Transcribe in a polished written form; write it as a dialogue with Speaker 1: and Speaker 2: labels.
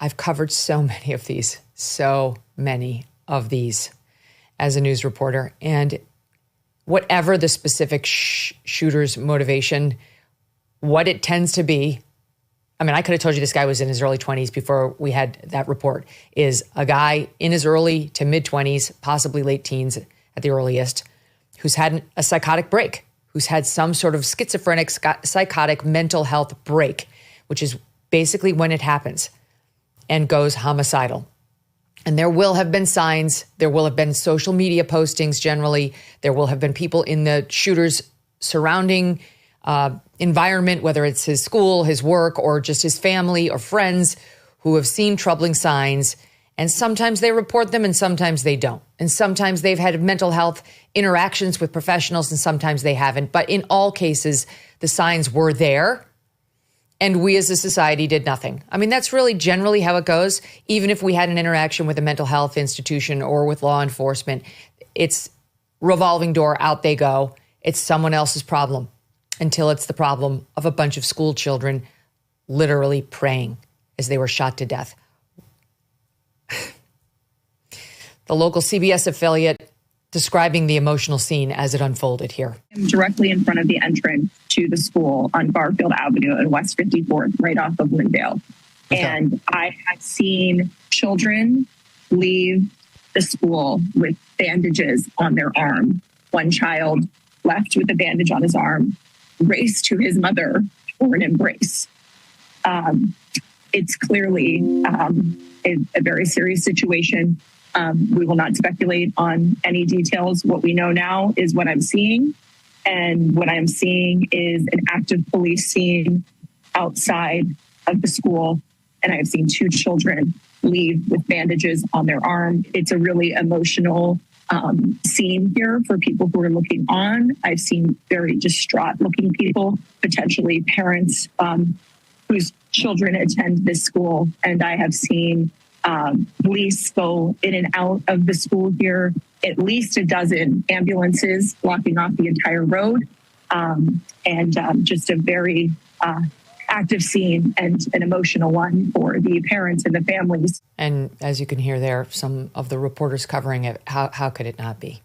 Speaker 1: I've covered so many of these as a news reporter. And whatever the specific shooter's motivation, what it tends to be, I mean, I could have told you this guy was in his early 20s before we had that report, is a guy in his early to mid 20s, possibly late teens at the earliest, who's had a psychotic break, who's had some sort of schizophrenic, psychotic mental health break, which is basically when it happens, and goes homicidal. And there will have been signs, there will have been social media postings generally, there will have been people in the shooter's surrounding environment, whether it's his school, his work, or just his family or friends who have seen troubling signs. And sometimes they report them and sometimes they don't. And sometimes they've had mental health interactions with professionals and sometimes they haven't. But in all cases, the signs were there. And we as a society did nothing. I mean, that's really generally how it goes. Even if we had an interaction with a mental health institution or with law enforcement, it's revolving door, out they go. It's someone else's problem until it's the problem of a bunch of school children literally praying as they were shot to death. The local CBS affiliate describing the emotional scene as it unfolded here.
Speaker 2: I'm directly in front of the entrance to the school on Garfield Avenue and West 54th, right off of Lindale. Okay. And I have seen children leave the school with bandages on their arm. One child left with a bandage on his arm, raced to his mother for an embrace. It's clearly a very serious situation. We will not speculate on any details. What we know now is what I'm seeing. And what I'm seeing is an active police scene outside of the school. And I've seen two children leave with bandages on their arm. It's a really emotional scene here for people who are looking on. I've seen very distraught looking people, potentially parents whose children attend this school. And I have seen police go in and out of the school here, at least a dozen ambulances blocking off the entire road, and just a very active scene and an emotional one for the parents and the families.
Speaker 1: And as you can hear there, some of the reporters covering it, how could it not be?